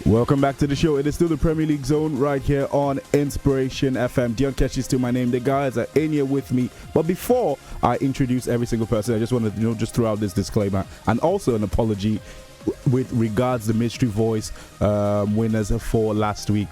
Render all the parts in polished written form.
Welcome back to the show. It is still the Premier League zone right here on Inspiration FM. Dion Keshi is still my name. The guys are in here with me. But before I introduce every single person, I just want to just throw out this disclaimer and also an apology with regards to the mystery voice winners for last week.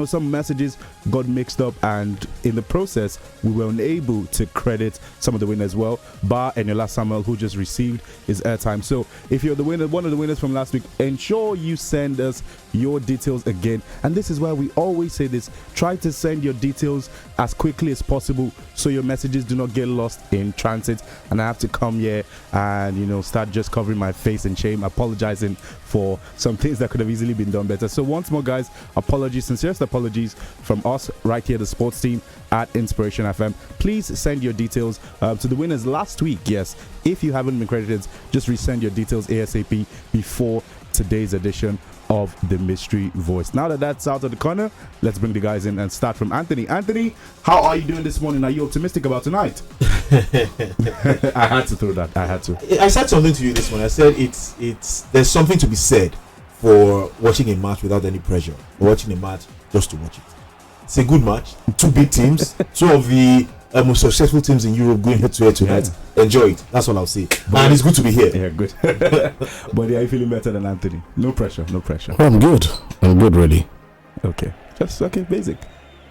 Some messages got mixed up, and in the process, we were unable to credit some of the winners well, bar Eniola Samuel, who just received his airtime. So if you're the winner, one of the winners from last week, ensure you send us your details again. And this is why we always say this: try to send your details as quickly as possible so your messages do not get lost in transit. And I have to come here and start just covering my face in shame, apologizing for some things that could have easily been done better. So once more, guys, apologies, sincerest apologies from us right here, the sports team at Inspiration FM. Please send your details to the winners last week. Yes, if you haven't been credited, just resend your details ASAP before today's edition of the Mystery Voice. Now that that's out of the corner, let's bring the guys in and start from Anthony. Anthony, how are you doing this morning? Are you optimistic about tonight? I had to throw that. I said something to you this morning. I said it's there's something to be said for watching a match without any pressure, or watching a match just to watch it. It's a good match. Two big teams, two of the most successful teams in Europe going head to head tonight. Yeah. Enjoy it. That's all I'll say. And it's good to be here. Yeah, good. But are you feeling better than Anthony? No pressure. I'm good, really. Okay. Basic.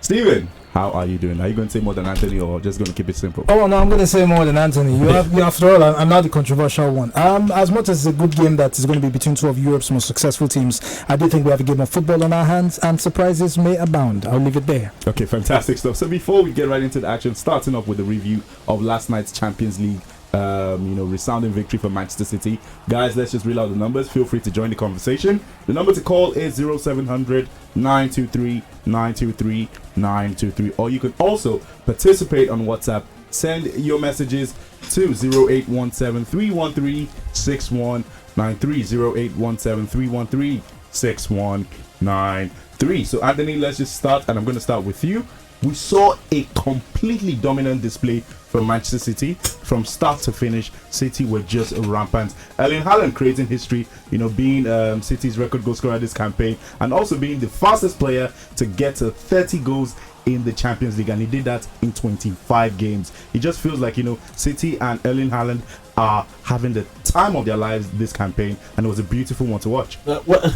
Steven, how are you doing? Are you going to say more than Anthony, or just going to keep it simple? Oh no, I'm going to say more than Anthony. After all, I'm not the controversial one. As much as it's a good game that is going to be between two of Europe's most successful teams, I do think we have a game of football on our hands, and surprises may abound. I'll leave it there. Okay, fantastic stuff. So before we get right into the action, starting off with a review of last night's Champions League resounding victory for Manchester City. Guys, let's just read out the numbers. Feel free to join the conversation. The number to call is 0700 923 923 923, or you can also participate on WhatsApp. Send your messages to 0817 313 6193, 0817 313 6193. So Anthony, let's just start, and I'm going to start with you. We saw a completely dominant display from Manchester City. From start to finish, City were just rampant. Erling Haaland creating history, being City's record goal scorer this campaign, and also being the fastest player to get to 30 goals in the Champions League, and he did that in 25 games. It just feels like, City and Erling Haaland are having the time of their lives this campaign, and it was a beautiful one to watch. What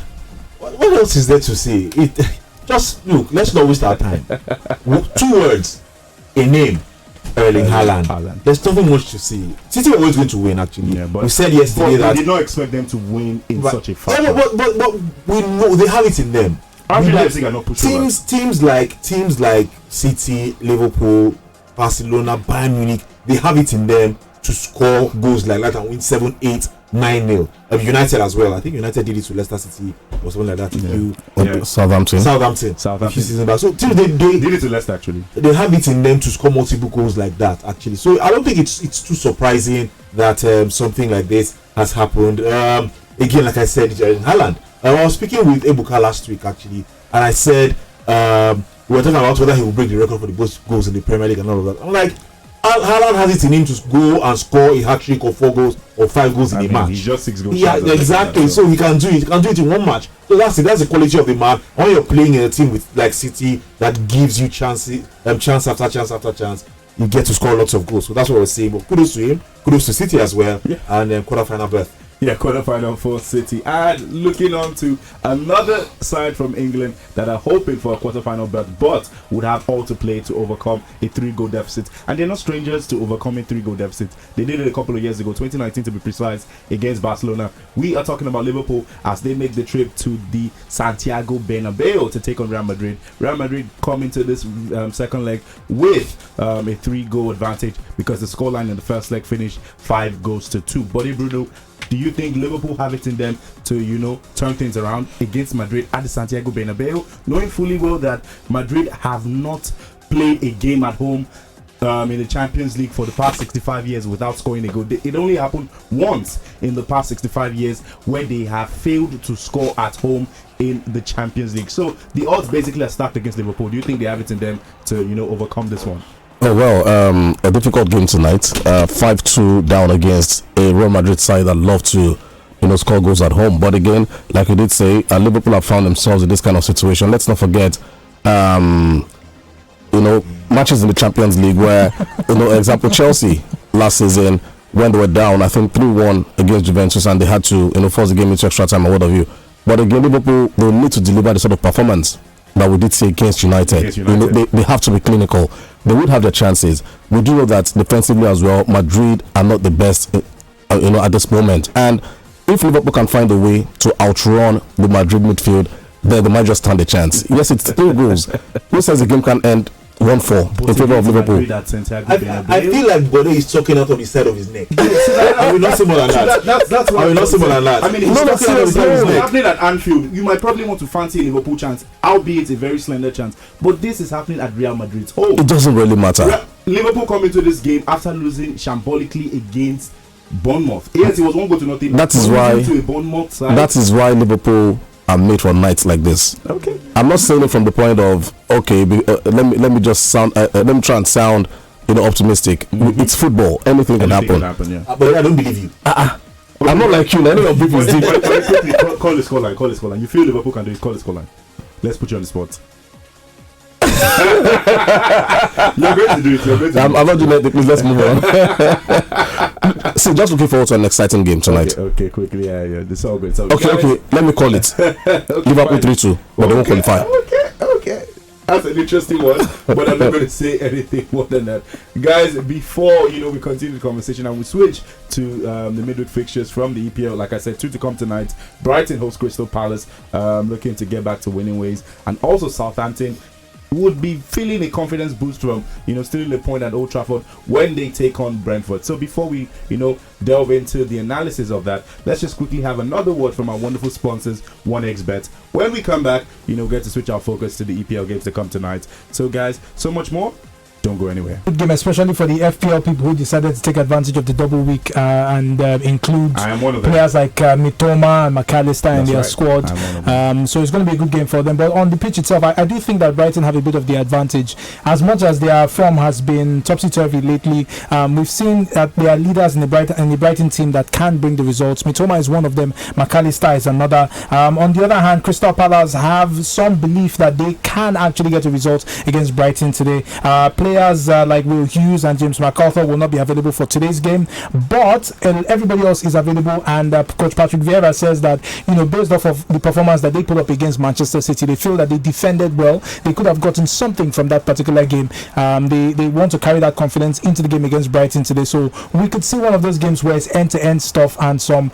else is there to say? Just look, let's not waste our time. 2 words, a name, Erling Haaland. There's nothing much to see. City are always going to win, actually. Yeah, but we said yesterday that we did not expect them to win in such a fashion. But we know they have it in them. Teams like City, Liverpool, Barcelona, Bayern Munich, they have it in them to score goals like that and win 7-8, 9-0. United as well. I think United did it to Leicester City or something like that. Southampton. So teams they did it to Leicester actually. They have it in them to score multiple goals like that actually. So I don't think it's too surprising that something like this has happened. Again, like I said, Haaland. I was speaking with 𝐒𝐭𝐴 last week actually, and I said we were talking about whether he will break the record for the most goals in the Premier League and all of that. I'm like, Haaland has it in him to go and score a hat-trick or 4 goals or 5 goals in a match. He's just 6 goals. Yeah, exactly. So he can do it. He can do it in one match. So that's it. That's the quality of the man. When you're playing in a team with like City that gives you chances, chance after chance after chance, you get to score lots of goals. So that's what we're saying. But kudos to him. Kudos to City as well. Yeah. And quarter-final berth. Yeah, quarterfinal for City. And looking on to another side from England that are hoping for a quarterfinal berth, but would have all to play to overcome a 3-goal deficit. And they're not strangers to overcoming 3-goal deficits. They did it a couple of years ago, 2019 to be precise, against Barcelona. We are talking about Liverpool as they make the trip to the Santiago Bernabeu to take on Real Madrid. Real Madrid come into this second leg with a 3-goal advantage because the scoreline in the first leg finished 5-2. Buddy Bruno, do you think Liverpool have it in them to, turn things around against Madrid at the Santiago Bernabeu, knowing fully well that Madrid have not played a game at home in the Champions League for the past 65 years without scoring a goal? It only happened once in the past 65 years where they have failed to score at home in the Champions League. So the odds basically are stacked against Liverpool. Do you think they have it in them to, overcome this one? Oh well, a difficult game tonight. 5-2 down against a Real Madrid side that love to score goals at home. But again, like you did say, Liverpool have found themselves in this kind of situation. Let's not forget, matches in the Champions League where, example, Chelsea last season, when they were down, I think 3-1 against Juventus, and they had to, force the game into extra time or what have you. But again, Liverpool, they need to deliver the sort of performance that we did see against United. They have to be clinical. They would have their chances. We do know that defensively as well, Madrid are not the best, at this moment. And if Liverpool can find a way to outrun the Madrid midfield, then they might just stand a chance. Yes, it's 3 goals. Who says the game can end 1-4 in favor of Liverpool? I feel like Bode is talking out of the side of his neck. I will not say more than that. That's what I will not say more than that. I mean, he's talking out of the side of his neck. Happening at Anfield, you might probably want to fancy a Liverpool chance, albeit a very slender chance. But this is happening at Real Madrid's home. It doesn't really matter. Liverpool come into this game after losing shambolically against Bournemouth. Yes, it was 1-0. That is why Liverpool are made for nights like this. Okay, I'm not saying it from the point of let me just sound let me try and sound optimistic. It's football. Anything can happen. Yeah. But I don't believe you. I'm not like you. Any of people is deep. Call the scoreline. You feel Liverpool can do it? Call the scoreline. Let's put you on the spot. You're going to do it. I'm not doing it. Please, let's move on. So just looking forward to an exciting game tonight. Okay, quickly. Yeah. This is all good. Okay. Let me call it. Liverpool 3-2, but they won't qualify. Okay. That's an interesting one, but I'm not going to say anything more than that. Guys, before we continue the conversation and we switch to the midweek fixtures from the EPL, like I said, 2 to come tonight. Brighton hosts Crystal Palace, looking to get back to winning ways, and also Southampton would be feeling a confidence boost from stealing a point at Old Trafford when they take on Brentford. So before we delve into the analysis of that, let's just quickly have another word from our wonderful sponsors, 1xBet. When we come back, get to switch our focus to the EPL games to come tonight. So guys, so much more. Don't go anywhere. Good game, especially for the FPL people who decided to take advantage of the double week and include players like Mitoma and McAllister in their squad. So it's going to be a good game for them. But on the pitch itself, I do think that Brighton have a bit of the advantage. As much as their form has been topsy-turvy lately, we've seen that there are leaders in the Brighton team that can bring the results. Mitoma is one of them. McAllister is another. On the other hand, Crystal Palace have some belief that they can actually get a result against Brighton today. Players like Will Hughes and James McArthur will not be available for today's game, but everybody else is available, and Coach Patrick Vieira says that based off of the performance that they put up against Manchester City, they feel that they defended well. They could have gotten something from that particular game. They want to carry that confidence into the game against Brighton today, so we could see one of those games where it's end-to-end stuff, and some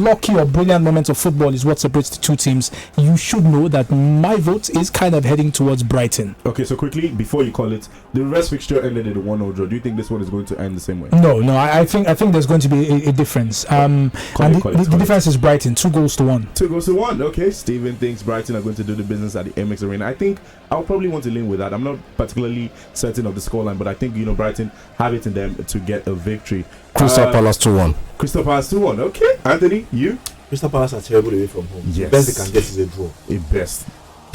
lucky or brilliant moments of football is what separates the two teams. You should know that my vote is kind of heading towards Brighton. Okay, so quickly before you call it, the rest fixture ended in a 1-0 draw. Do you think this one is going to end the same way? No. I think there's going to be a difference. The difference is Brighton, 2-1. 2-1. Okay, Steven thinks Brighton are going to do the business at the Amex Arena. I think I'll probably want to lean with that. I'm not particularly certain of the scoreline, but I think Brighton have it in them to get a victory. Crystal Palace 2-1. Crystal Palace 2-1. Okay, Anthony, you? Crystal Palace are terrible away from home. Yes. The best they can get is a draw. A best.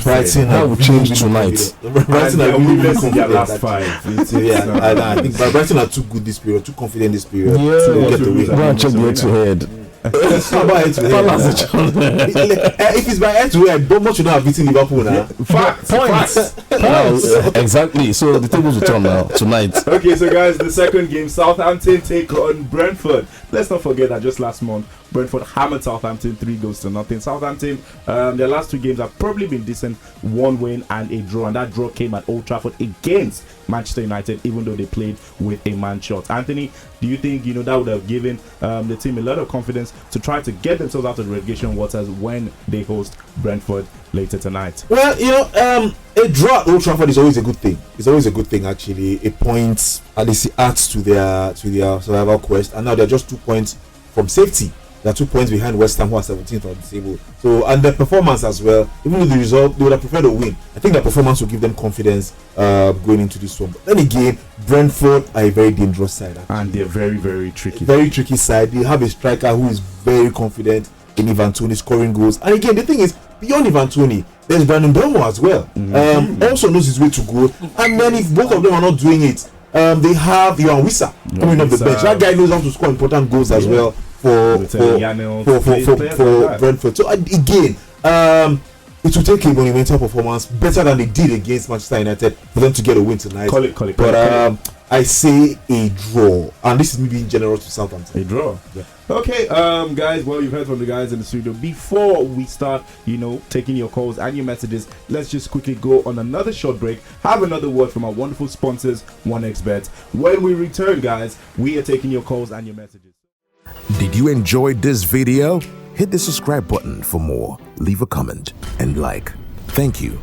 Brighton will change tonight. Brighton are really confident. Last 5. I think Brighton are too good this period, too confident this period to get the win. Go and check the head-to-head. It's not about head-to-head. If it's by head-to-head, Bournemouth should not have beaten Liverpool now. Facts. Exactly. So the tables will turn now tonight. Okay, so guys, the second game, Southampton take on Brentford. Let's not forget that just last month, Brentford hammered Southampton 3-0. Southampton, their last 2 games have probably been decent. 1 win and a draw, and that draw came at Old Trafford against Manchester United, even though they played with a man short. Anthony, do you think that would have given the team a lot of confidence to try to get themselves out of the relegation waters when they host Brentford later tonight? Well, a draw at Old Trafford is always a good thing. It's always a good thing, actually. A point at least adds to their survival quest, and now they're just 2 points from safety. They're 2 points behind West Ham, who are 17th on the table. So, and their performance as well, even with the result, they would have preferred a win. I think their performance will give them confidence going into this one. But then again, Brentford are a very dangerous side, actually. And they're very, very tricky. Very tricky side. They have a striker who is very confident in 𝐈𝐍𝐻𝐿 scoring goals. And again, the thing is, beyond 𝐈𝐍𝐻𝐿, there's Bernabeu as well. Also knows his way to goal. And then if both of them are not doing it, they have 𝐜𝐿𝐻𝐿 coming off the bench. That guy knows how to score important goals as well for players like Brentford. So again, it will take a monumental performance, better than they did against Manchester United, for them to get a win tonight. Call it. But I say a draw, and this is me being generous to Southampton. A draw. Yeah. Okay, guys. Well, you've heard from the guys in the studio. Before we start, taking your calls and your messages, let's just quickly go on another short break. Have another word from our wonderful sponsors, 1xBet. When we return, guys, we are taking your calls and your messages. Did you enjoy this video? Hit the subscribe button for more. Leave a comment and like. Thank you.